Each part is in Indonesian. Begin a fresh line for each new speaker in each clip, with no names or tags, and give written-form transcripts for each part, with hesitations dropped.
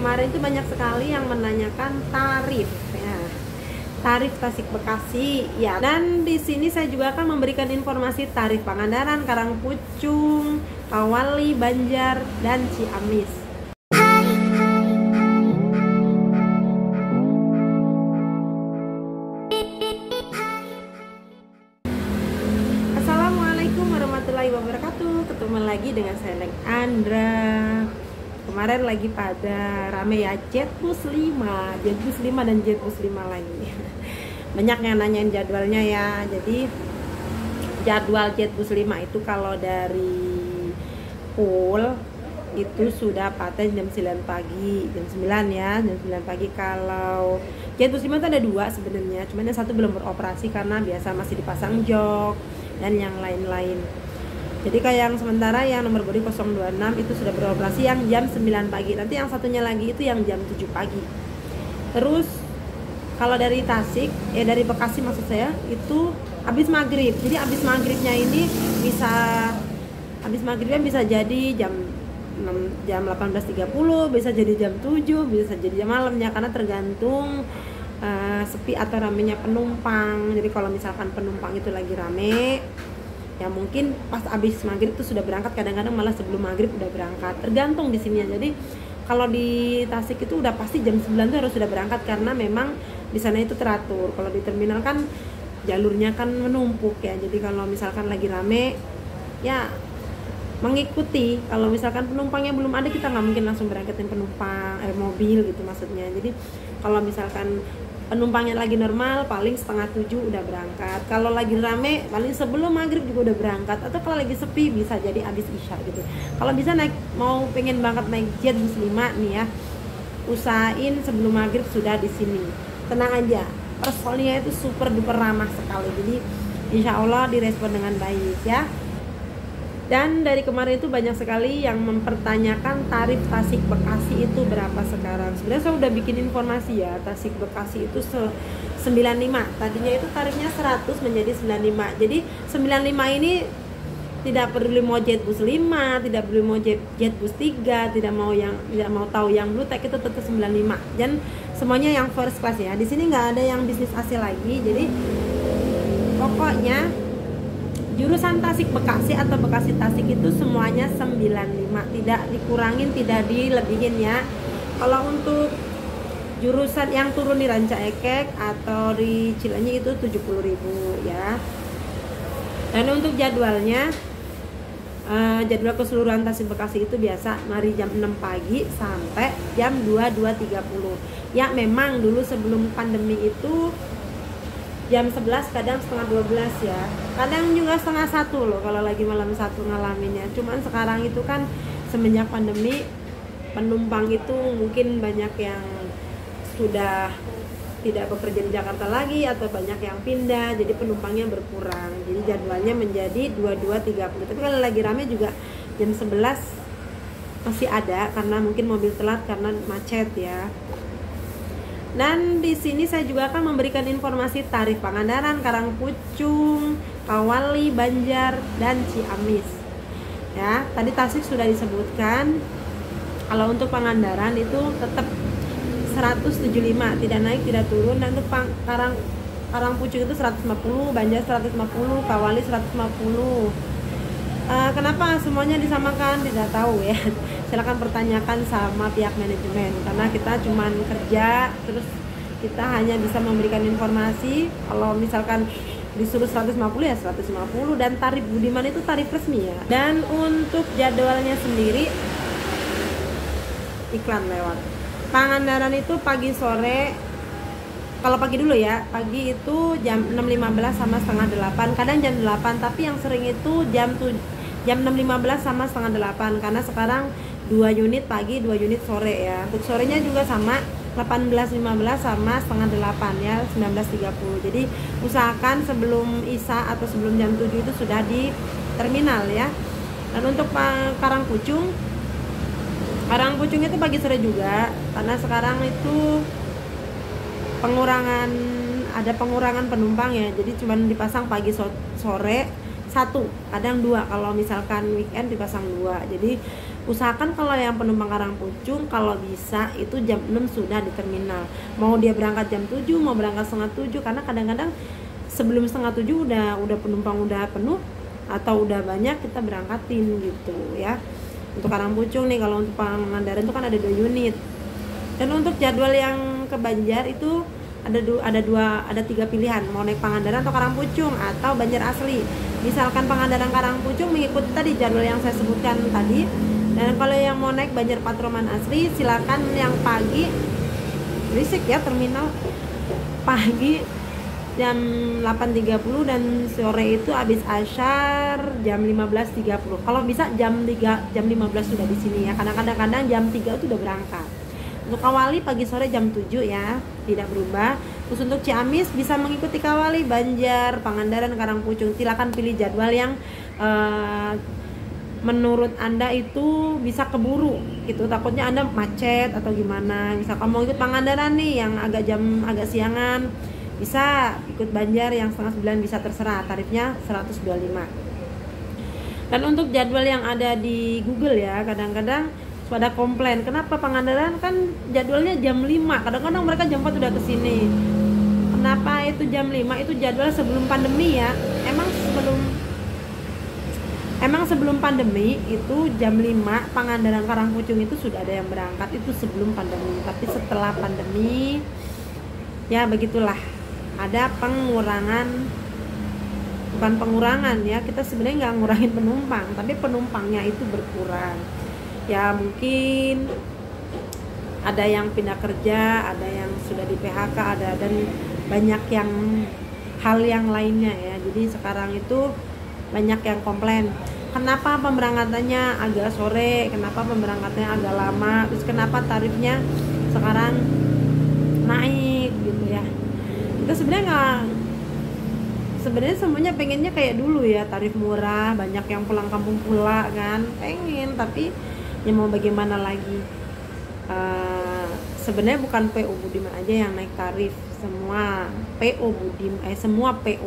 kemarin itu banyak sekali yang menanyakan tarif ya. Tarif Tasik Bekasi ya. Dan di sini saya juga akan memberikan informasi tarif Pangandaran, Karangpucung, Kawali, Banjar, dan Ciamis. Assalamualaikum warahmatullahi wabarakatuh. Ketemu lagi dengan saya Leng Andra. Kemarin lagi pada rame ya Jetbus 5 dan Jetbus 5 lagi. Banyak yang nanyain jadwalnya ya. Jadi jadwal Jetbus 5 itu kalau dari pool itu sudah paten jam 9 pagi, jam 9 ya, jam 9 pagi. Kalau Jetbus 5 itu ada dua sebenarnya, cuman yang satu belum beroperasi karena biasa masih dipasang jok dan yang lain-lain. Jadi kayak yang sementara yang nomor bodi 026 itu sudah beroperasi yang jam 9 pagi. Nanti yang satunya lagi itu yang jam 7 pagi. Terus kalau dari Tasik, dari Bekasi maksud saya, itu habis maghrib. Jadi habis maghribnya ini bisa jadi jam 18.30, bisa jadi jam 7, bisa jadi jam malamnya, karena tergantung sepi atau ramenya penumpang. Jadi kalau misalkan penumpang itu lagi rame, ya mungkin pas abis maghrib itu sudah berangkat, kadang-kadang malah sebelum maghrib udah berangkat, tergantung di sini ya. Jadi kalau di Tasik itu udah pasti jam 9 itu harus sudah berangkat, karena memang di sana itu teratur. Kalau di terminal kan jalurnya kan menumpuk ya, jadi kalau misalkan lagi rame ya mengikuti. Kalau misalkan penumpangnya belum ada, kita nggak mungkin langsung berangkatin penumpang mobil gitu maksudnya. Jadi kalau misalkan penumpangnya lagi normal, paling 6:30 udah berangkat. Kalau lagi rame, paling sebelum maghrib juga udah berangkat. Atau kalau lagi sepi, bisa jadi abis isya gitu. Kalau bisa pengen banget naik Jetbus 5 nih ya, usahain sebelum maghrib sudah di sini. Tenang aja, personilnya itu super duper ramah sekali. Jadi insya Allah direspon dengan baik ya. Dan dari kemarin itu banyak sekali yang mempertanyakan tarif Tasik Bekasi itu berapa sekarang. Sebenarnya saya udah bikin informasi ya, Tasik Bekasi itu 95. Tadinya itu tarifnya 100 menjadi 95. Jadi 95 ini tidak perlu mau Jetbus 5, tidak perlu mau Jetbus 3, tidak mau tahu yang Blue Tech, itu tetap 95. Dan semuanya yang first class ya. Di sini nggak ada yang bisnis AC lagi. Jadi pokoknya jurusan Tasik Bekasi atau Bekasi Tasik itu semuanya 95, tidak dikurangin, tidak dilebihin ya. Kalau untuk jurusan yang turun di Ranca Ekek atau di Cilenyi itu 70.000 ya. Dan untuk jadwalnya, jadwal keseluruhan Tasik Bekasi itu biasa dari jam 6 pagi sampai jam 22.30. Ya memang dulu sebelum pandemi itu jam 11, kadang setengah 12 ya, kadang juga setengah 1 loh kalau lagi malam 1 ngalaminnya. Cuman sekarang itu kan semenjak pandemi, penumpang itu mungkin banyak yang sudah tidak bekerja di Jakarta lagi atau banyak yang pindah, jadi penumpangnya berkurang. Jadi jadwalnya menjadi 22.30. Tapi kalau lagi rame juga jam 11 masih ada, karena mungkin mobil telat karena macet ya. Dan di sini saya juga akan memberikan informasi tarif Pangandaran, Karangpucung, Kawali, Banjar, dan Ciamis. Ya, tadi Tasik sudah disebutkan. Kalau untuk Pangandaran itu tetap 175, tidak naik, tidak turun. Dan untuk Karangpucung itu 150, Banjar 150, Kawali 150. Kenapa semuanya disamakan? Tidak tahu ya. Silakan pertanyakan sama pihak manajemen, karena kita cuman kerja, terus kita hanya bisa memberikan informasi. Kalau misalkan disuruh 150 ya 150, dan tarif Budiman itu tarif resmi ya. Dan untuk jadwalnya sendiri, iklan lewat. Pangandaran itu pagi sore. Kalau pagi dulu ya, pagi itu jam 6.15 sama setengah 8, kadang jam 8, tapi yang sering itu jam 6.15 sama setengah 8, karena sekarang 2 unit pagi, 2 unit sore ya. Untuk sorenya juga sama, 18.15 sama setengah 8 ya, 19.30. Jadi usahakan sebelum Isya atau sebelum jam 7 itu sudah di terminal ya. Dan untuk Karangpucung itu pagi sore juga, karena sekarang itu ada pengurangan penumpang ya. Jadi cuma dipasang pagi sore 1, kadang 2, kalau misalkan weekend dipasang 2. Jadi Usahakan kalau yang penumpang Karangpucung kalau bisa itu jam 6 sudah di terminal. Mau dia berangkat jam 7, mau berangkat setengah 7, karena kadang-kadang sebelum setengah 7 udah penumpang udah penuh atau udah banyak kita berangkatin gitu ya. Untuk Karangpucung nih, kalau untuk Pangandaran itu kan ada 2 unit. Dan untuk jadwal yang ke Banjar itu ada 3 pilihan, mau naik Pangandaran atau Karangpucung atau Banjar asli. Misalkan Pangandaran Karangpucung mengikuti tadi jadwal yang saya sebutkan tadi. Dan kalau yang mau naik Banjar Patroman asli, silakan yang pagi, berisik ya terminal, pagi jam 8.30 dan sore itu habis asyar jam 15.30. Kalau bisa jam 15 sudah di sini ya. Kadang-kadang jam 3 itu udah berangkat. Untuk Kawali pagi sore jam 7 ya, tidak berubah. Terus untuk Ciamis bisa mengikuti Kawali, Banjar, Pangandaran, Karangpucung. Silakan pilih jadwal yang menurut Anda itu bisa keburu gitu, takutnya Anda macet atau gimana. Misalkan mau ikut Pangandaran nih yang agak siangan, bisa ikut Banjar yang setengah 9, bisa, terserah, tarifnya 125. Dan untuk jadwal yang ada di Google ya, kadang-kadang pada komplain kenapa Pangandaran kan jadwalnya jam 5, kadang-kadang mereka jam 4 udah kesini. Kenapa itu jam 5? Itu jadwal sebelum pandemi ya. Emang sebelum pandemi itu jam 5 Pangandaran Karangpucung itu sudah ada yang berangkat, itu sebelum pandemi. Tapi setelah pandemi ya begitulah, ada bukan pengurangan ya, kita sebenarnya nggak ngurangin penumpang, tapi penumpangnya itu berkurang ya. Mungkin ada yang pindah kerja, ada yang sudah di PHK, dan banyak yang hal yang lainnya ya. Jadi sekarang itu banyak yang komplain, kenapa pemberangkatannya agak sore, kenapa pemberangkatannya agak lama, terus kenapa tarifnya sekarang naik gitu ya. Kita sebenarnya semuanya pengennya kayak dulu ya, tarif murah, banyak yang pulang kampung pula kan, pengen, tapi ya mau bagaimana lagi. Sebenarnya bukan PO Budiman aja yang naik tarif, semua PO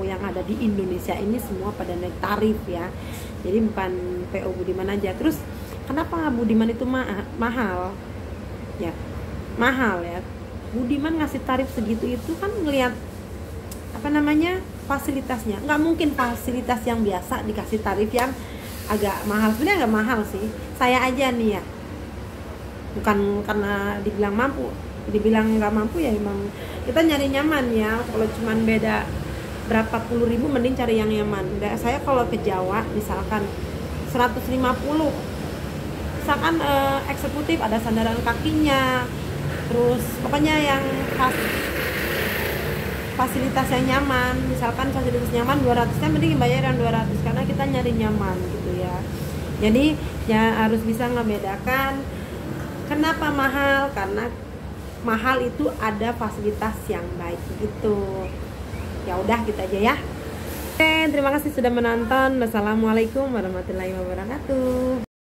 yang ada di Indonesia ini semua pada naik tarif ya. Jadi bukan PO Budiman aja. Terus kenapa Budiman itu mahal? Ya, mahal ya. Budiman ngasih tarif segitu itu kan ngelihat fasilitasnya. Nggak mungkin fasilitas yang biasa dikasih tarif yang agak mahal. Sebenarnya nggak mahal sih. Saya aja nih ya, bukan karena dibilang mampu, dibilang nggak mampu ya, emang kita nyari nyaman ya. Kalau cuman beda berapa puluh ribu mending cari yang nyaman. Saya kalau ke Jawa misalkan 150, misalkan eksekutif, ada sandaran kakinya, terus pokoknya yang fasilitas yang nyaman, misalkan fasilitas nyaman 200-nya mending bayar yang 200 karena kita nyari nyaman gitu ya. Jadi ya harus bisa ngebedakan kenapa mahal, karena mahal itu ada fasilitas yang baik gitu. Ya udah gitu aja ya. Oke, terima kasih sudah menonton. Wassalamualaikum warahmatullahi wabarakatuh.